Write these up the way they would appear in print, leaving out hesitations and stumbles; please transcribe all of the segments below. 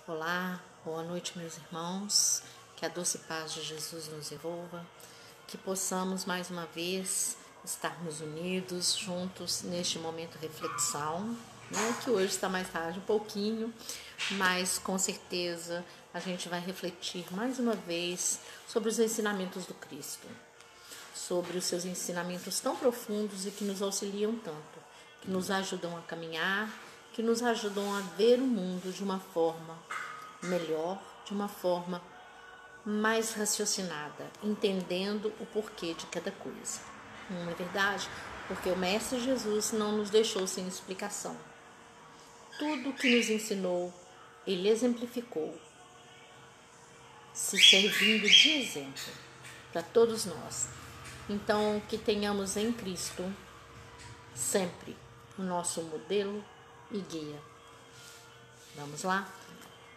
Olá, boa noite, meus irmãos. Que a doce paz de Jesus nos envolva. Que possamos mais uma vez estarmos unidos, juntos, neste momento de reflexão, né? Que hoje está mais tarde um pouquinho, mas com certeza a gente vai refletir mais uma vez sobre os ensinamentos do Cristo, sobre os seus ensinamentos tão profundos e que nos auxiliam tanto, que nos ajudam a caminhar, que nos ajudam a ver o mundo de uma forma melhor, de uma forma mais raciocinada, entendendo o porquê de cada coisa. Não é verdade? Porque o Mestre Jesus não nos deixou sem explicação. Tudo que nos ensinou, ele exemplificou, se servindo de exemplo para todos nós. Então, que tenhamos em Cristo sempre o nosso modelo e guia. Vamos lá?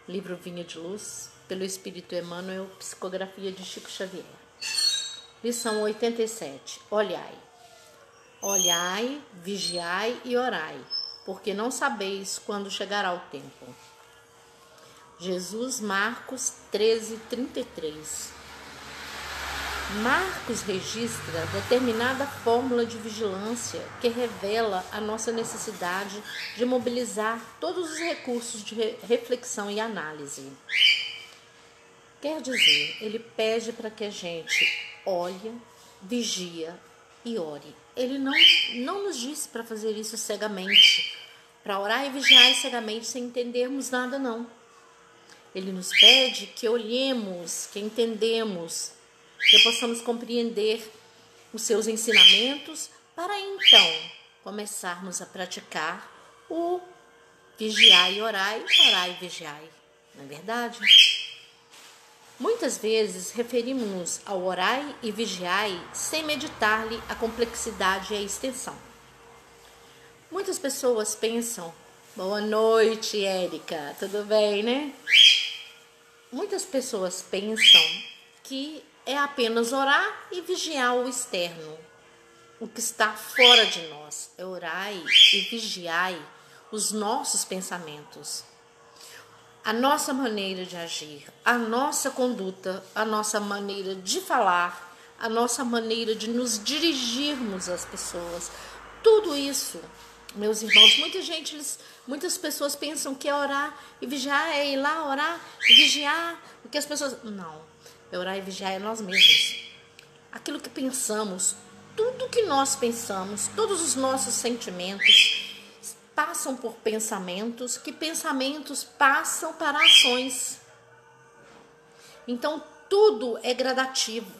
Livro Vinha de Luz, pelo Espírito Emmanuel, psicografia de Chico Xavier. Lição 87. Olhai. Olhai, vigiai e orai, porque não sabeis quando chegará o tempo. Jesus, Marcos 13:33. Marcos registra determinada fórmula de vigilância que revela a nossa necessidade de mobilizar todos os recursos de reflexão e análise. Quer dizer, ele pede para que a gente olhe, vigia e ore. Ele não nos disse para fazer isso cegamente, para orar e vigiar cegamente sem entendermos nada, não. Ele nos pede que olhemos, que entendemos, que possamos compreender os seus ensinamentos para então começarmos a praticar o vigiai e orai e vigiai. Não é verdade? Muitas vezes referimos-nos ao orai e vigiai sem meditar-lhe a complexidade e a extensão. Muitas pessoas pensam, boa noite, Érica, tudo bem, né? Muitas pessoas pensam que é apenas orar e vigiar o externo, o que está fora de nós. É orai e vigiai os nossos pensamentos, a nossa maneira de agir, a nossa conduta, a nossa maneira de falar, a nossa maneira de nos dirigirmos às pessoas. Tudo isso, meus irmãos, muitas pessoas pensam que é orar e vigiar, é ir lá orar e vigiar, porque as pessoas... Não. Orar e vigiar é nós mesmos. Aquilo que pensamos, tudo que nós pensamos, todos os nossos sentimentos passam por pensamentos, que pensamentos passam para ações. Então, tudo é gradativo.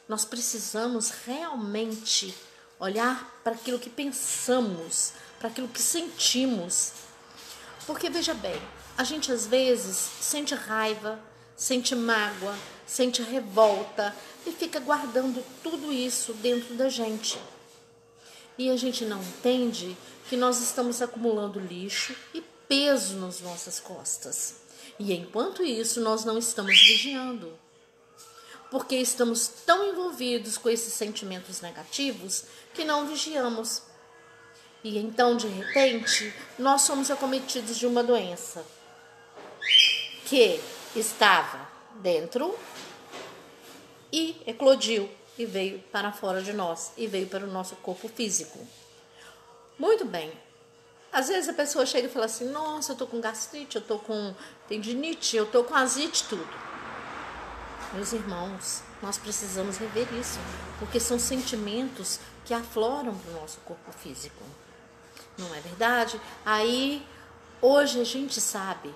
Nós precisamos realmente olhar para aquilo que pensamos, para aquilo que sentimos. Porque, veja bem, a gente às vezes sente raiva, sente mágoa, sente revolta e fica guardando tudo isso dentro da gente. E a gente não entende que nós estamos acumulando lixo e peso nas nossas costas. E enquanto isso, nós não estamos vigiando. Porque estamos tão envolvidos com esses sentimentos negativos que não vigiamos. E então, de repente, nós somos acometidos de uma doença que estava dentro e eclodiu e veio para fora de nós e veio para o nosso corpo físico. Muito bem. Às vezes a pessoa chega e fala assim, nossa, eu tô com gastrite, eu tô com tendinite, eu tô com azite, tudo. Meus irmãos, nós precisamos rever isso, porque são sentimentos que afloram para o nosso corpo físico. Não é verdade? Aí, hoje a gente sabe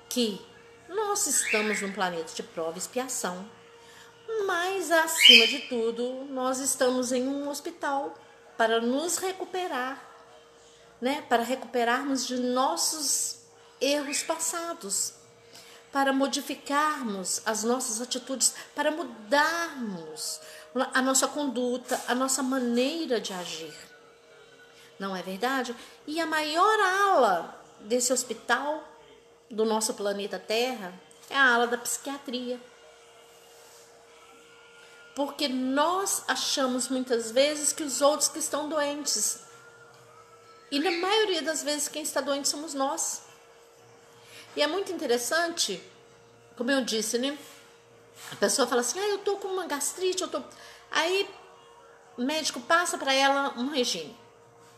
que nós estamos num planeta de prova e expiação, mas acima de tudo, nós estamos em um hospital para nos recuperar, né? Para recuperarmos de nossos erros passados, para modificarmos as nossas atitudes, para mudarmos a nossa conduta, a nossa maneira de agir. Não é verdade? E a maior ala desse hospital do nosso planeta Terra é a ala da psiquiatria. Porque nós achamos muitas vezes que os outros que estão doentes. E na maioria das vezes quem está doente somos nós. E é muito interessante, como eu disse, né? A pessoa fala assim, eu tô com uma gastrite, Aí o médico passa para ela um regime.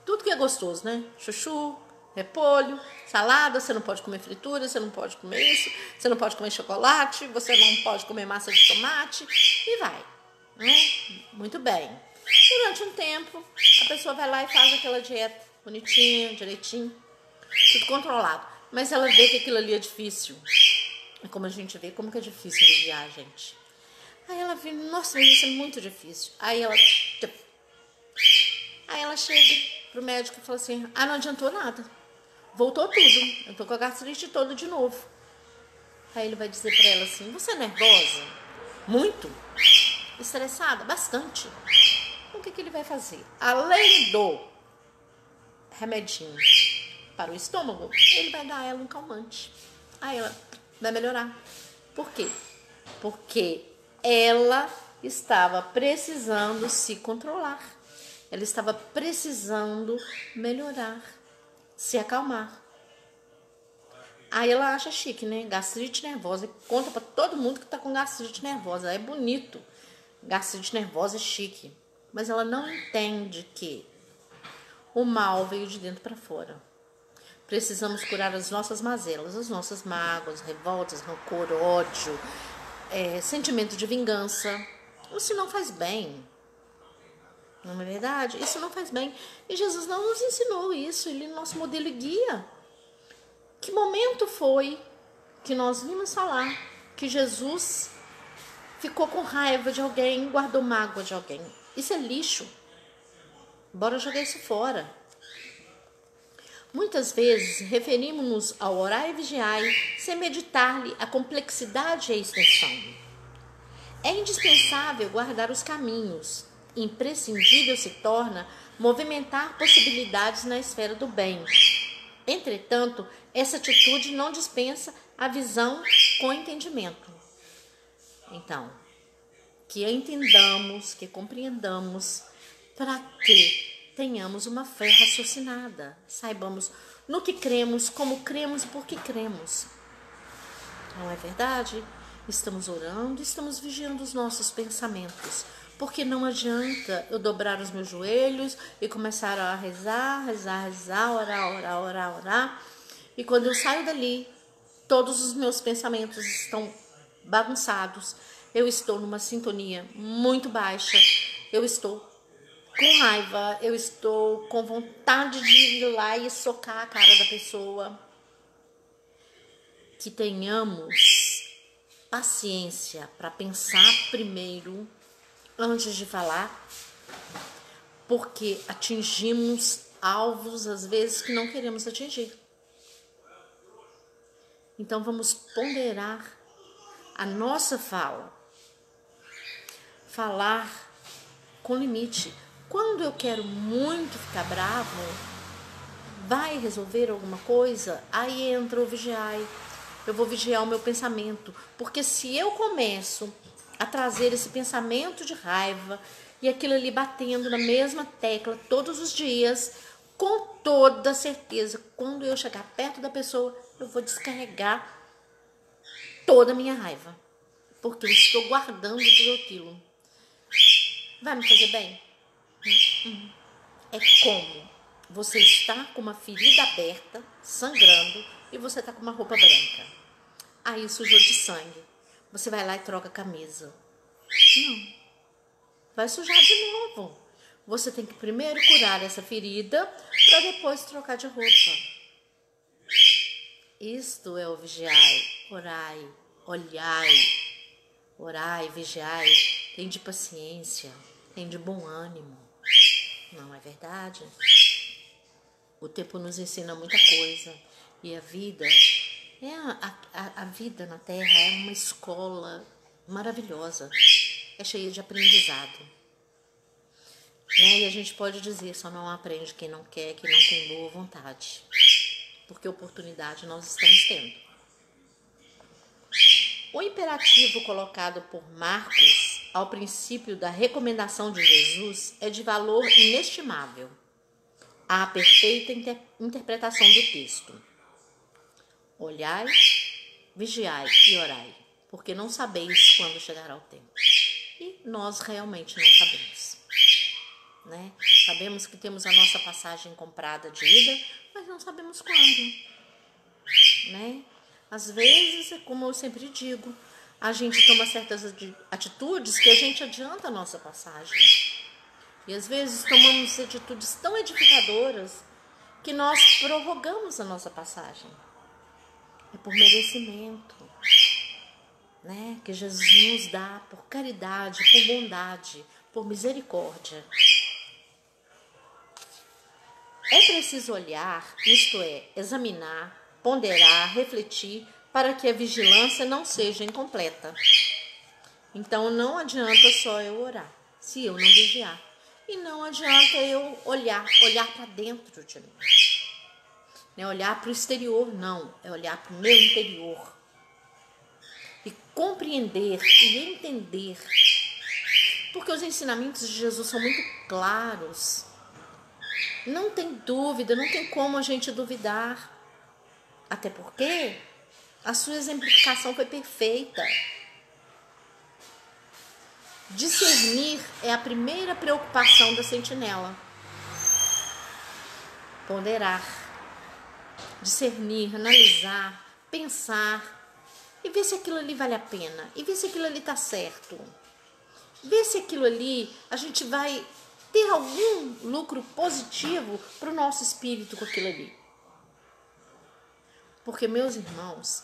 Tudo que é gostoso, né? Chuchu, repolho, salada, você não pode comer fritura, você não pode comer isso, você não pode comer chocolate, você não pode comer massa de tomate, e vai, né? Muito bem. Durante um tempo, a pessoa vai lá e faz aquela dieta bonitinha, direitinho, tudo controlado. Mas ela vê que aquilo ali é difícil. É como a gente vê como que é difícil vigiar, gente. Aí ela vê, nossa, mas isso é muito difícil. Aí ela chega pro médico e fala assim, não adiantou nada. Voltou tudo. Eu tô com a gastrite toda de novo. Aí ele vai dizer pra ela assim, você é nervosa? Muito? Estressada? Bastante. O que ele vai fazer? Além do remedinho para o estômago, ele vai dar a ela um calmante. Aí ela vai melhorar. Por quê? Porque ela estava precisando se controlar. Ela estava precisando melhorar, se acalmar. Aí ela acha chique, né? Gastrite nervosa. Conta pra todo mundo que tá com gastrite nervosa. É bonito. Gastrite nervosa é chique. Mas ela não entende que o mal veio de dentro para fora. Precisamos curar as nossas mazelas, as nossas mágoas, revoltas, rancor, ódio, sentimento de vingança. Isso não faz bem. Não é verdade? Isso não faz bem. E Jesus não nos ensinou isso. Ele é nosso modelo e guia. Que momento foi que nós vimos falar que Jesus ficou com raiva de alguém, guardou mágoa de alguém? Isso é lixo. Bora jogar isso fora. Muitas vezes referimos-nos ao orar e vigiar sem meditar-lhe a complexidade e a extensão. É indispensável guardar os caminhos. Imprescindível se torna movimentar possibilidades na esfera do bem. Entretanto, essa atitude não dispensa a visão com entendimento. Então, que entendamos, que compreendamos, para que tenhamos uma fé raciocinada. Saibamos no que cremos, como cremos e por que cremos. Não é verdade? Estamos orando, estamos vigiando os nossos pensamentos. Porque não adianta eu dobrar os meus joelhos e começar a rezar, orar. E quando eu saio dali, todos os meus pensamentos estão bagunçados. Eu estou numa sintonia muito baixa. Eu estou com raiva. Eu estou com vontade de ir lá e socar a cara da pessoa. Que tenhamos paciência para pensar primeiro antes de falar, porque atingimos alvos às vezes que não queremos atingir. Então vamos ponderar a nossa fala. Falar com limite. Quando eu quero muito ficar bravo, vai resolver alguma coisa? Aí entra o vigiar. Eu vou vigiar o meu pensamento, porque se eu começo a trazer esse pensamento de raiva e aquilo ali batendo na mesma tecla todos os dias, com toda certeza, quando eu chegar perto da pessoa, eu vou descarregar toda a minha raiva, porque eu estou guardando tudo aquilo. Vai me fazer bem? É como você está com uma ferida aberta, sangrando, e você está com uma roupa branca. Aí sujou de sangue. Você vai lá e troca a camisa. Não. Vai sujar de novo. Você tem que primeiro curar essa ferida para depois trocar de roupa. Isto é o vigiai, orai, olhai. Orai, vigiai. Tem de paciência, tem de bom ânimo. Não é verdade? O tempo nos ensina muita coisa. E a vida... A vida na Terra é uma escola maravilhosa, é cheia de aprendizado. Né? E a gente pode dizer, só não aprende quem não quer, quem não tem boa vontade. Porque oportunidade nós estamos tendo. O imperativo colocado por Marcos ao princípio da recomendação de Jesus é de valor inestimável à perfeita interpretação do texto. Olhai, vigiai e orai, porque não sabeis quando chegará o tempo. E nós realmente não sabemos, né? Sabemos que temos a nossa passagem comprada de ida, mas não sabemos quando, né? Às vezes, como eu sempre digo, a gente toma certas atitudes que a gente adianta a nossa passagem. E às vezes tomamos atitudes tão edificadoras que nós prorrogamos a nossa passagem. É por merecimento, né? Que Jesus nos dá por caridade, por bondade, por misericórdia. É preciso olhar, isto é, examinar, ponderar, refletir, para que a vigilância não seja incompleta. Então não adianta só eu orar, se eu não vigiar. E não adianta eu olhar para dentro de mim. Não é olhar para o exterior, não. É olhar para o meu interior. E compreender e entender. Porque os ensinamentos de Jesus são muito claros. Não tem dúvida, não tem como a gente duvidar. Até porque a sua exemplificação foi perfeita. Discernir é a primeira preocupação da sentinela. Ponderar, discernir, analisar, pensar e ver se aquilo ali vale a pena, e ver se aquilo ali está certo. Ver se aquilo ali a gente vai ter algum lucro positivo para o nosso espírito com aquilo ali. Porque, meus irmãos,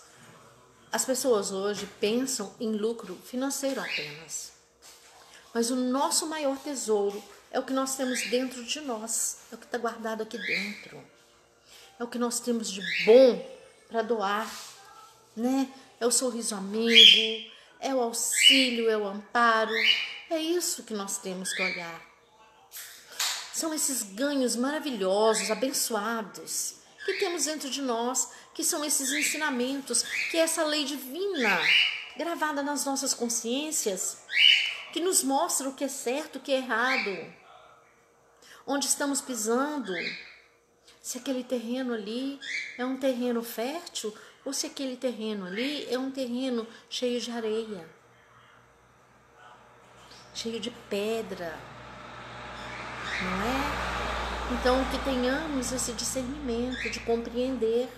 as pessoas hoje pensam em lucro financeiro apenas. Mas o nosso maior tesouro é o que nós temos dentro de nós. É o que está guardado aqui dentro. É o que nós temos de bom para doar, né? É o sorriso amigo, é o auxílio, é o amparo. É isso que nós temos que olhar. São esses ganhos maravilhosos, abençoados, que temos dentro de nós, que são esses ensinamentos, que é essa lei divina, gravada nas nossas consciências, que nos mostra o que é certo, o que é errado, onde estamos pisando, se aquele terreno ali é um terreno fértil ou se aquele terreno ali é um terreno cheio de areia, cheio de pedra, não é? Então, que tenhamos esse discernimento de compreender.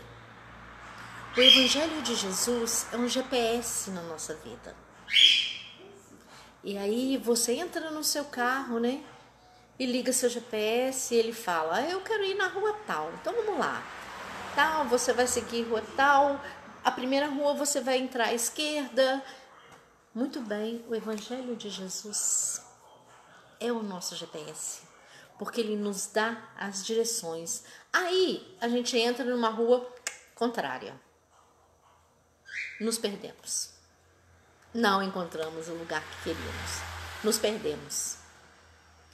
O Evangelho de Jesus é um GPS na nossa vida. E aí você entra no seu carro, né? E liga seu GPS e ele fala, eu quero ir na rua tal, então vamos lá. Tal, você vai seguir rua tal, a primeira rua você vai entrar à esquerda. Muito bem, o Evangelho de Jesus é o nosso GPS, porque ele nos dá as direções. Aí a gente entra numa rua contrária. Nos perdemos. Não encontramos o lugar que queríamos. Nos perdemos.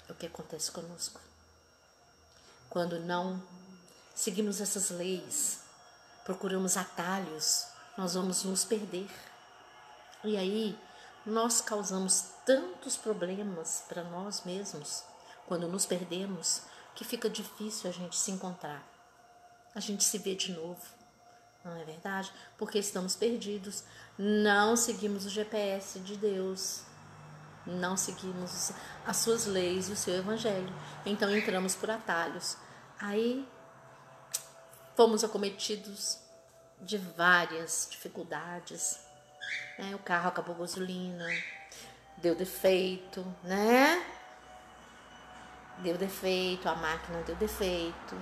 É o que acontece conosco. Quando não seguimos essas leis, procuramos atalhos, nós vamos nos perder. E aí, nós causamos tantos problemas para nós mesmos, quando nos perdemos, que fica difícil a gente se encontrar. A gente se vê de novo. Não é verdade? Porque estamos perdidos. Não seguimos o GPS de Deus. Não seguimos as suas leis e o seu evangelho. Então entramos por atalhos. Aí fomos acometidos de várias dificuldades. O carro acabou a gasolina, deu defeito, né? Deu defeito, a máquina deu defeito.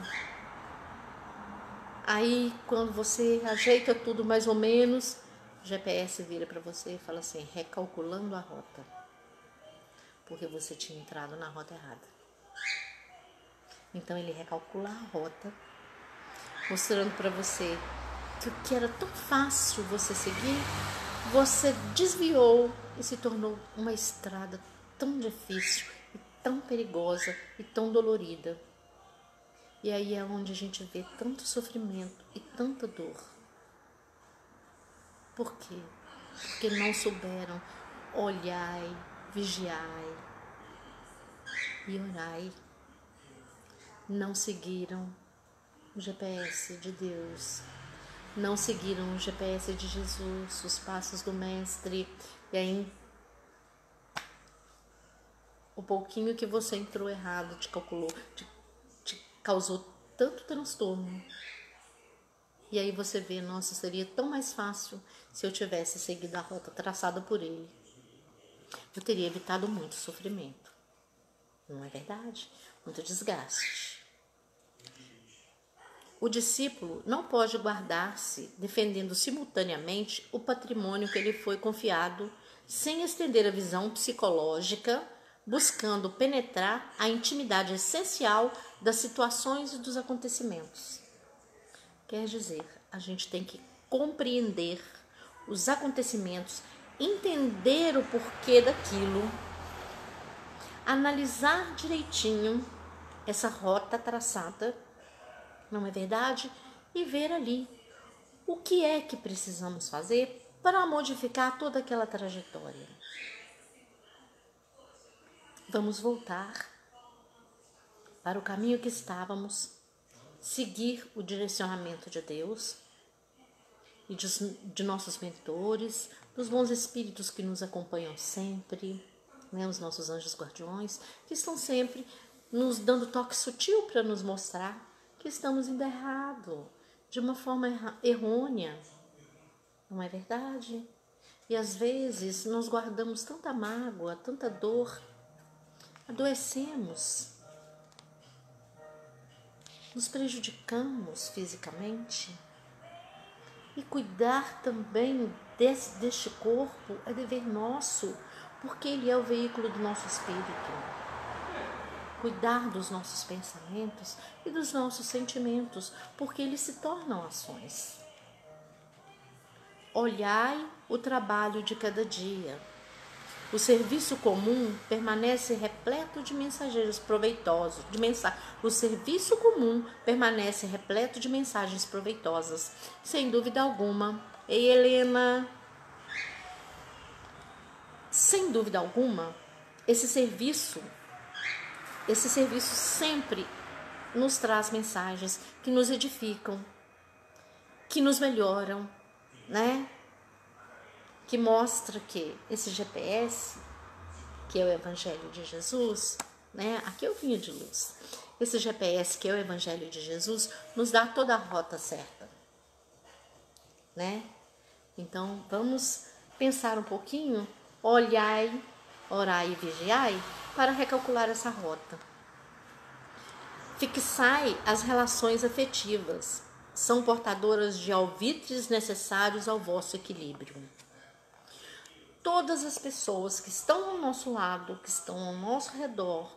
Aí quando você ajeita tudo mais ou menos, o GPS vira para você e fala assim, recalculando a rota. Porque você tinha entrado na rota errada. Então ele recalcula a rota, mostrando para você que o que era tão fácil você seguir, você desviou e se tornou uma estrada tão difícil, e tão perigosa e tão dolorida. E aí é onde a gente vê tanto sofrimento e tanta dor. Por quê? Porque não souberam olhai, vigiai e orai. Não seguiram o GPS de Deus. não seguiram o GPS de Jesus, os passos do Mestre, e aí o pouquinho que você entrou errado te calculou, te causou tanto transtorno. E aí você vê, nossa, seria tão mais fácil se eu tivesse seguido a rota traçada por ele. Eu teria evitado muito sofrimento. Não é verdade? Muito desgaste. O discípulo não pode guardar-se defendendo simultaneamente o patrimônio que lhe foi confiado, sem estender a visão psicológica, buscando penetrar a intimidade essencial das situações e dos acontecimentos. Quer dizer, a gente tem que compreender os acontecimentos, entender o porquê daquilo, analisar direitinho essa rota traçada, não é verdade? E ver ali o que é que precisamos fazer para modificar toda aquela trajetória. Vamos voltar para o caminho que estávamos, seguir o direcionamento de Deus e de nossos mentores, dos bons espíritos que nos acompanham sempre, né, os nossos anjos guardiões, que estão sempre nos dando toque sutil para nos mostrar que estamos indo errado, de uma forma errônea, não é verdade? E às vezes nós guardamos tanta mágoa, tanta dor, adoecemos, nos prejudicamos fisicamente. E cuidar também deste corpo é dever nosso, porque ele é o veículo do nosso espírito. Cuidar dos nossos pensamentos e dos nossos sentimentos, porque eles se tornam ações. Olhai o trabalho de cada dia. O serviço comum permanece repleto de mensageiros proveitosos. O serviço comum permanece repleto de mensagens proveitosas, sem dúvida alguma. Ei, Helena, sem dúvida alguma, esse serviço sempre nos traz mensagens que nos edificam, que nos melhoram, né? Que mostra que esse GPS, que é o Evangelho de Jesus, né? Aqui é o vinho de luz. Esse GPS, que é o Evangelho de Jesus, nos dá toda a rota certa, né? Então, vamos pensar um pouquinho, olhai, orai e vigiai, para recalcular essa rota. Fixai as relações afetivas, são portadoras de alvitres necessários ao vosso equilíbrio. Todas as pessoas que estão ao nosso lado, que estão ao nosso redor,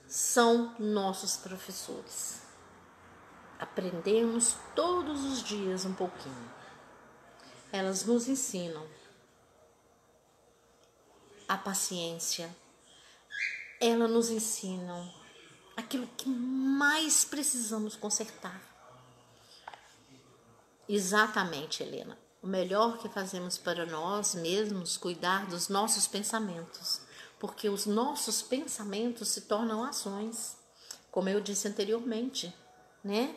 são nossos professores. Aprendemos todos os dias um pouquinho. Elas nos ensinam a paciência. Elas nos ensinam aquilo que mais precisamos consertar. Exatamente, Helena. O melhor que fazemos para nós mesmos cuidar dos nossos pensamentos, porque os nossos pensamentos se tornam ações, como eu disse anteriormente, né?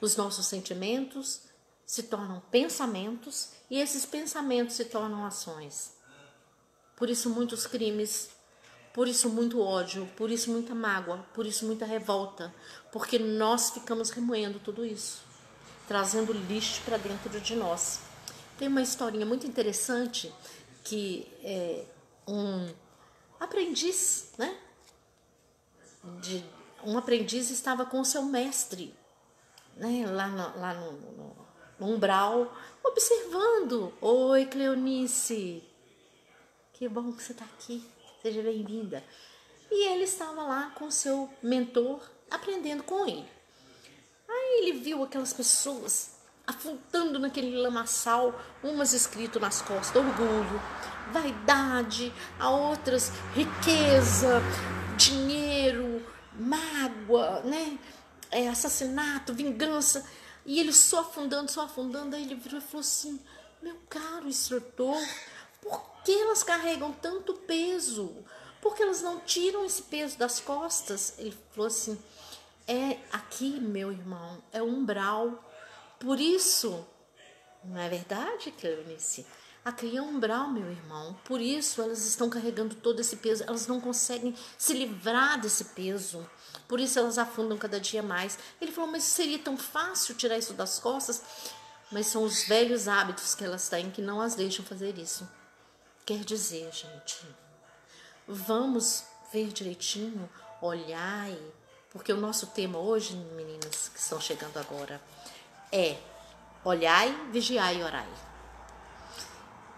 Os nossos sentimentos se tornam pensamentos e esses pensamentos se tornam ações. Por isso muitos crimes, por isso muito ódio, por isso muita mágoa, por isso muita revolta, porque nós ficamos remoendo tudo isso, trazendo lixo para dentro de nós. Tem uma historinha muito interessante que um aprendiz, né? Um aprendiz estava com o seu mestre, né? Lá no umbral, observando. Oi, Cleonice, que bom que você está aqui, seja bem-vinda. E ele estava lá com o seu mentor, aprendendo com ele. Aí ele viu aquelas pessoas afundando naquele lamaçal, umas escrito nas costas, orgulho, vaidade, a outras riqueza, dinheiro, mágoa, né? Assassinato, vingança. E ele só afundando, aí ele virou e falou assim: meu caro instrutor, por que elas carregam tanto peso? Por que elas não tiram esse peso das costas? Ele falou assim: aqui, meu irmão, é um umbral. Por isso Não é verdade, Cleonice? A cria é um umbral, meu irmão. Por isso elas estão carregando todo esse peso. Elas não conseguem se livrar desse peso. Por isso elas afundam cada dia mais. Ele falou, mas seria tão fácil tirar isso das costas? Mas são os velhos hábitos que elas têm que não as deixam fazer isso. Quer dizer, gente, vamos ver direitinho, olhar, porque o nosso tema hoje, meninas que estão chegando agora, é olhai, vigiai e orai.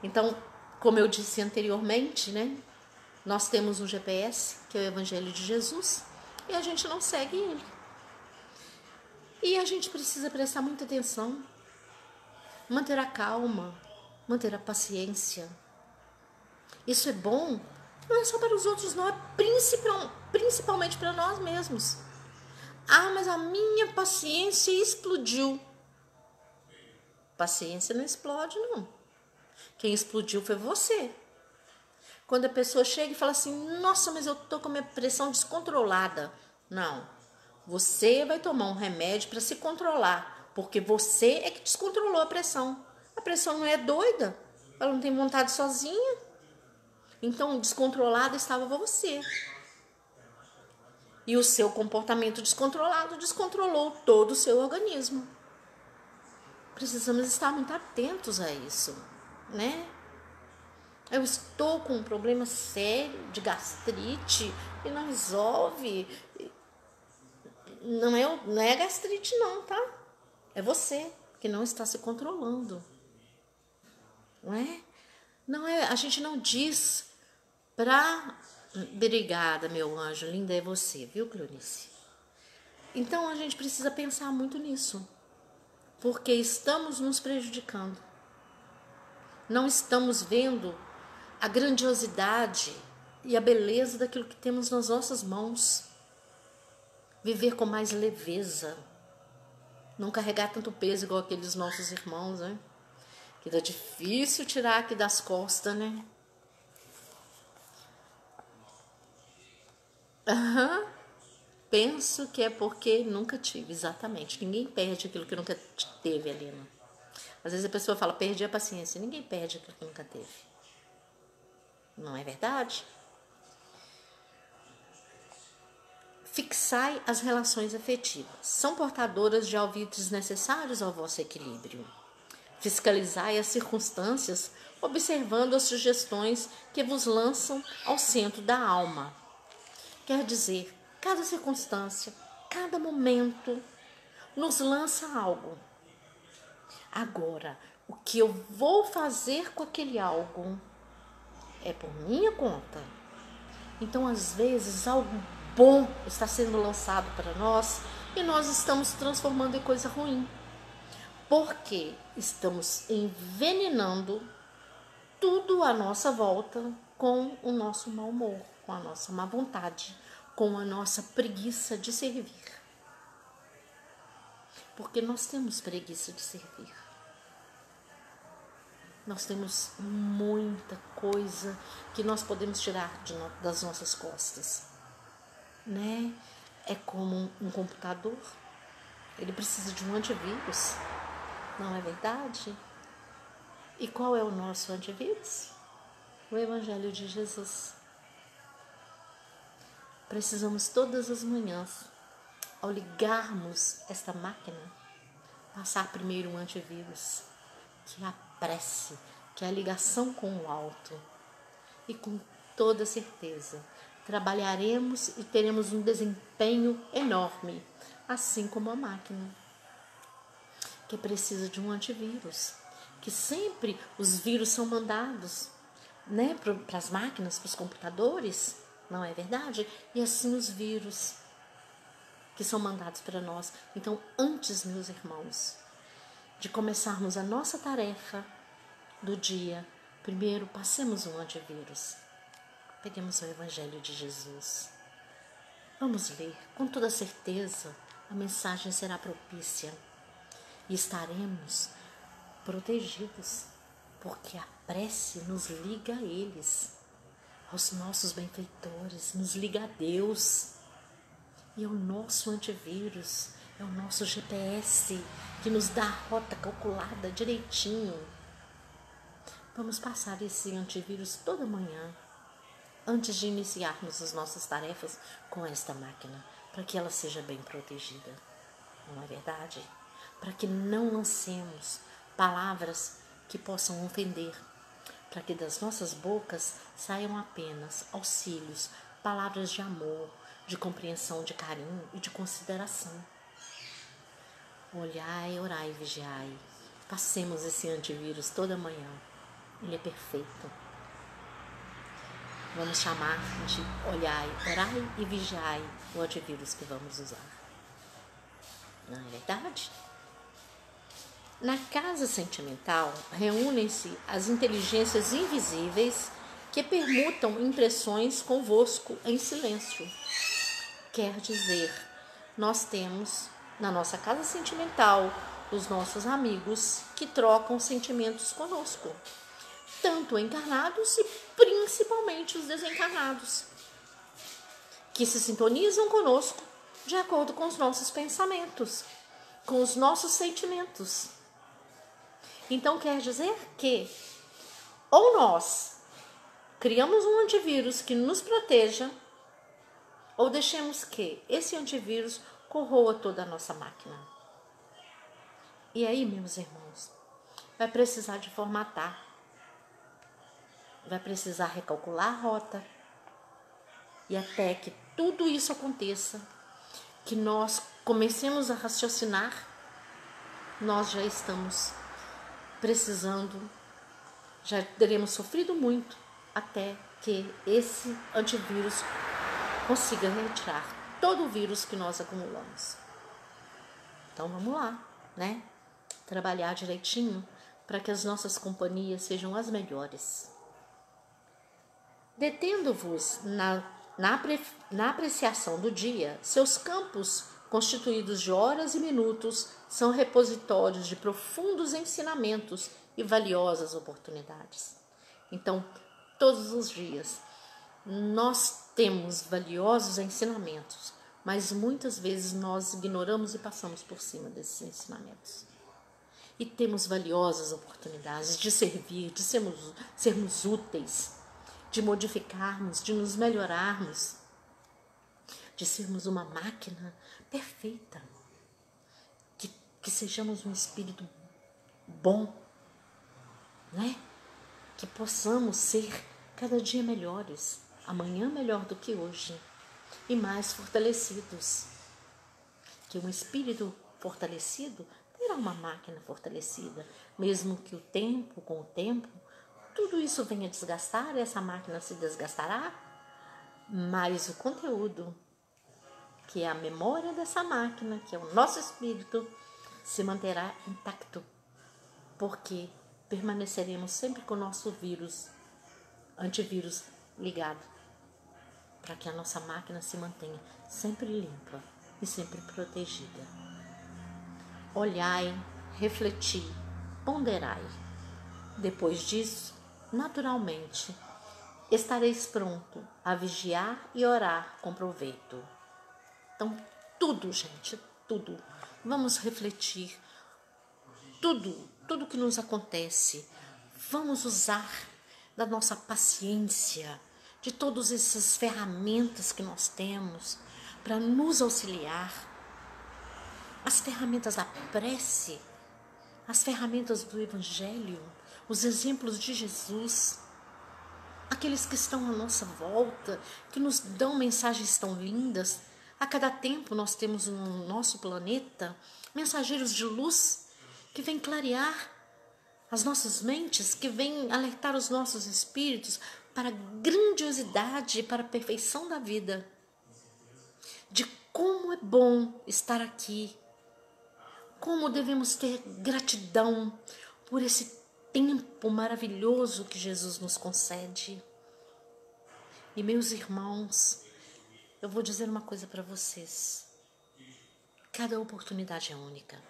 Então, como eu disse anteriormente, né? Nós temos um GPS, que é o Evangelho de Jesus, e a gente não segue ele. E a gente precisa prestar muita atenção, manter a calma, manter a paciência. Isso é bom, não é só para os outros, não, é principalmente para nós mesmos. Ah, mas a minha paciência explodiu. Paciência não explode, não. Quem explodiu foi você. Quando a pessoa chega e fala assim, nossa, mas eu tô com a minha pressão descontrolada. Não, você vai tomar um remédio para se controlar, porque você é que descontrolou a pressão. A pressão não é doida, ela não tem vontade sozinha. Então, descontrolada estava você. E o seu comportamento descontrolado descontrolou todo o seu organismo. Precisamos estar muito atentos a isso, né? Eu estou com um problema sério de gastrite e não resolve. Não é gastrite não, tá? É você que não está se controlando. Não é? Não é, a gente não diz pra... Obrigada, meu anjo, linda é você, viu, Cleonice? Então a gente precisa pensar muito nisso, porque estamos nos prejudicando. Não estamos vendo a grandiosidade e a beleza daquilo que temos nas nossas mãos. Viver com mais leveza. Não carregar tanto peso igual aqueles nossos irmãos, né? Que tá difícil tirar aqui das costas, né? Penso que é porque nunca tive, exatamente. Ninguém perde aquilo que nunca teve, Alina. Às vezes a pessoa fala, perdi a paciência. Ninguém perde aquilo que nunca teve. Não é verdade? Fixai as relações afetivas. São portadoras de ouvidos necessários ao vosso equilíbrio. Fiscalizai as circunstâncias, observando as sugestões que vos lançam ao centro da alma. Quer dizer, cada circunstância, cada momento nos lança algo. Agora, o que eu vou fazer com aquele algo é por minha conta. Então, às vezes, algo bom está sendo lançado para nós e nós estamos transformando em coisa ruim. Porque estamos envenenando tudo à nossa volta com o nosso mau humor, com a nossa má vontade, com a nossa preguiça de servir. Porque nós temos preguiça de servir. Nós temos muita coisa que nós podemos tirar das nossas costas, né? É como um computador, ele precisa de um antivírus, não é verdade? E qual é o nosso antivírus? O Evangelho de Jesus. Precisamos todas as manhãs, ao ligarmos esta máquina, passar primeiro um antivírus, que é a prece, que é a ligação com o alto. E com toda certeza, trabalharemos e teremos um desempenho enorme, assim como a máquina, que precisa de um antivírus, que sempre os vírus são mandados, né, para as máquinas, para os computadores, não é verdade? E assim os vírus que são mandados para nós. Então, antes, meus irmãos, de começarmos a nossa tarefa do dia, primeiro passemos um antivírus. Peguemos o Evangelho de Jesus. Vamos ler, com toda certeza, a mensagem será propícia e estaremos protegidos, porque a prece nos liga a eles, aos nossos benfeitores, nos liga a Deus. E é o nosso antivírus é o nosso GPS que nos dá a rota calculada direitinho. Vamos passar esse antivírus toda manhã, antes de iniciarmos as nossas tarefas com esta máquina, para que ela seja bem protegida. Não é verdade? Para que não lancemos palavras que possam ofender, para que das nossas bocas saiam apenas auxílios, palavras de amor, de compreensão, de carinho e de consideração. Olhai, orai e vigiai. Passemos esse antivírus toda manhã. Ele é perfeito. Vamos chamar de olhai, orai e vigiai o antivírus que vamos usar. Não é verdade? Na casa sentimental, reúnem-se as inteligências invisíveis que permutam impressões convosco em silêncio. Quer dizer, nós temos na nossa casa sentimental os nossos amigos que trocam sentimentos conosco, tanto encarnados e principalmente os desencarnados, que se sintonizam conosco de acordo com os nossos pensamentos, com os nossos sentimentos. Então quer dizer que ou nós criamos um antivírus que nos proteja, ou deixemos que esse antivírus corroa toda a nossa máquina. E aí, meus irmãos, vai precisar de formatar, vai precisar recalcular a rota, e até que tudo isso aconteça, que nós comecemos a raciocinar, nós já estamos precisando, já teremos sofrido muito até que esse antivírus consiga retirar todo o vírus que nós acumulamos. Então vamos lá, né? Trabalhar direitinho para que as nossas companhias sejam as melhores. Detendo-vos na apreciação do dia, seus campos, constituídos de horas e minutos, são repositórios de profundos ensinamentos e valiosas oportunidades. Então, todos os dias, nós temos valiosos ensinamentos, mas muitas vezes nós ignoramos e passamos por cima desses ensinamentos. E temos valiosas oportunidades de servir, de sermos úteis, de modificarmos, de nos melhorarmos, de sermos uma máquina perfeita, que sejamos um espírito bom, né? Que possamos ser cada dia melhores, amanhã melhor do que hoje e mais fortalecidos. Que um espírito fortalecido terá uma máquina fortalecida, mesmo que com o tempo, tudo isso venha desgastar, essa máquina se desgastará, mas o conteúdo, que é a memória dessa máquina, que é o nosso espírito, se manterá intacto, porque permaneceremos sempre com o nosso antivírus ligado, para que a nossa máquina se mantenha sempre limpa e sempre protegida. Olhai, refleti, ponderai. Depois disso, naturalmente, estareis pronto a vigiar e orar com proveito. Então, tudo, gente, tudo. Vamos refletir. Tudo que nos acontece. Vamos usar da nossa paciência, de todas essas ferramentas que nós temos para nos auxiliar. As ferramentas da prece, as ferramentas do Evangelho, os exemplos de Jesus, aqueles que estão à nossa volta, que nos dão mensagens tão lindas. A cada tempo nós temos no nosso planeta mensageiros de luz que vêm clarear as nossas mentes, que vêm alertar os nossos espíritos para a grandiosidade, para a perfeição da vida, de como é bom estar aqui, como devemos ter gratidão por esse tempo maravilhoso que Jesus nos concede. E meus irmãos, eu vou dizer uma coisa para vocês. Cada oportunidade é única.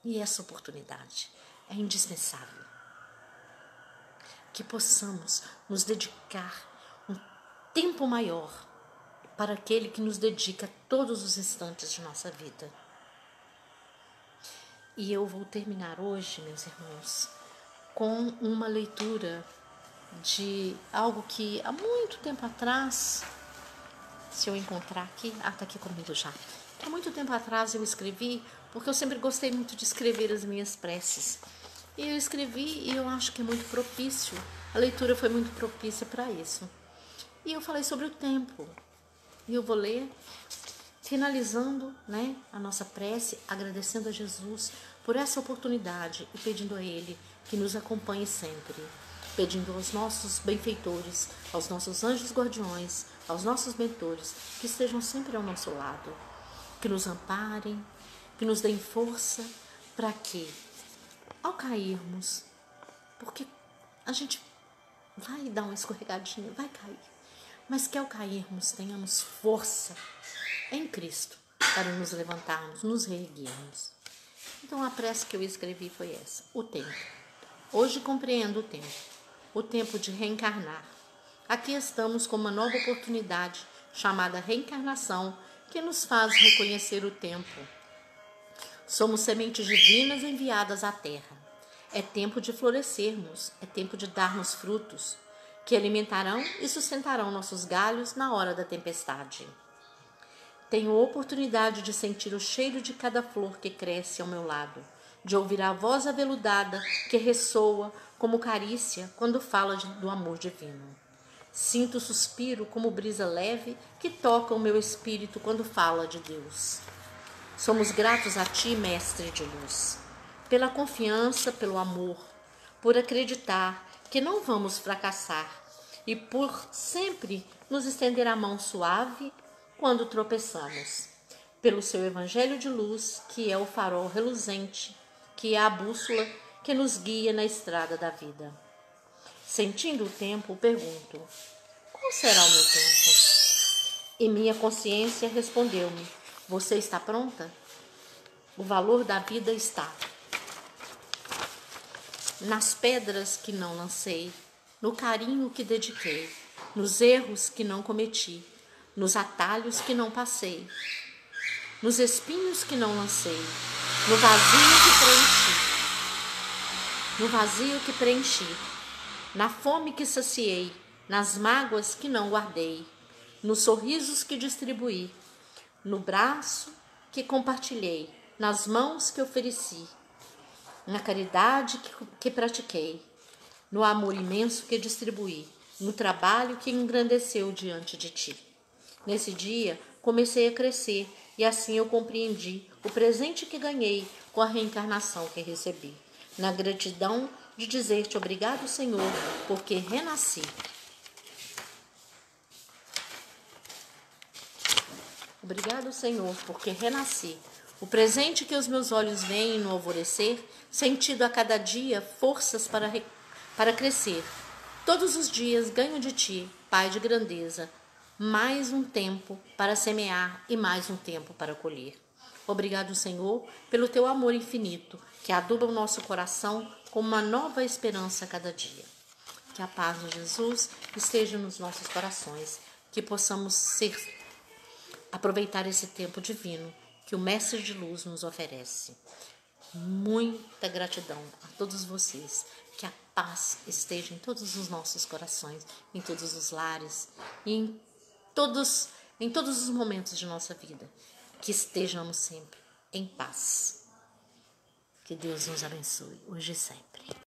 E essa oportunidade é indispensável. Que possamos nos dedicar um tempo maior para aquele que nos dedica todos os instantes de nossa vida. E eu vou terminar hoje, meus irmãos, com uma leitura de algo que há muito tempo atrás, se eu encontrar aqui, tá aqui comigo já. Há muito tempo atrás eu escrevi, porque eu sempre gostei muito de escrever as minhas preces. E eu escrevi e eu acho que é muito propício, a leitura foi muito propícia para isso. E eu falei sobre o tempo. E eu vou ler, finalizando, a nossa prece, agradecendo a Jesus por essa oportunidade e pedindo a Ele que nos acompanhe sempre. Pedindo aos nossos benfeitores, aos nossos anjos guardiões, aos nossos mentores, que estejam sempre ao nosso lado, que nos amparem, que nos deem força para que, ao cairmos, porque a gente vai dar uma escorregadinha, vai cair, mas que ao cairmos tenhamos força em Cristo para nos levantarmos, nos reerguermos. Então a prece que eu escrevi foi essa: o tempo. Hoje compreendo o tempo de reencarnar. Aqui estamos com uma nova oportunidade chamada reencarnação, que nos faz reconhecer o tempo. Somos sementes divinas enviadas à terra. É tempo de florescermos, é tempo de darmos frutos, que alimentarão e sustentarão nossos galhos na hora da tempestade. Tenho oportunidade de sentir o cheiro de cada flor que cresce ao meu lado, de ouvir a voz aveludada que ressoa como carícia quando fala do amor divino. Sinto o suspiro como brisa leve que toca o meu espírito quando fala de Deus. Somos gratos a Ti, Mestre de Luz, pela confiança, pelo amor, por acreditar que não vamos fracassar e por sempre nos estender a mão suave quando tropeçamos. Pelo Seu Evangelho de luz, que é o farol reluzente, que é a bússola que nos guia na estrada da vida. Sentindo o tempo, pergunto: qual será o meu tempo? E minha consciência respondeu-me: você está pronta? O valor da vida está nas pedras que não lancei, no carinho que dediquei, nos erros que não cometi, nos atalhos que não passei, nos espinhos que não lancei, no vazio que preenchi, na fome que saciei, nas mágoas que não guardei, nos sorrisos que distribuí, no braço que compartilhei, nas mãos que ofereci, na caridade que pratiquei, no amor imenso que distribuí, no trabalho que engrandeceu diante de Ti. Nesse dia, comecei a crescer e assim eu compreendi o presente que ganhei com a reencarnação que recebi. Na gratidão de dizer-te obrigado, Senhor, porque renasci. Obrigado, Senhor, porque renasci. O presente que os meus olhos veem no alvorecer, sentido a cada dia forças para crescer. Todos os dias ganho de Ti, Pai de grandeza, mais um tempo para semear e mais um tempo para colher. Obrigado, Senhor, pelo Teu amor infinito, que aduba o nosso coração com uma nova esperança a cada dia. Que a paz de Jesus esteja nos nossos corações, que possamos aproveitar esse tempo divino que o Mestre de Luz nos oferece. Muita gratidão a todos vocês. Que a paz esteja em todos os nossos corações, em todos os lares e em todos os momentos de nossa vida. Que estejamos sempre em paz. Que Deus nos abençoe, hoje e sempre.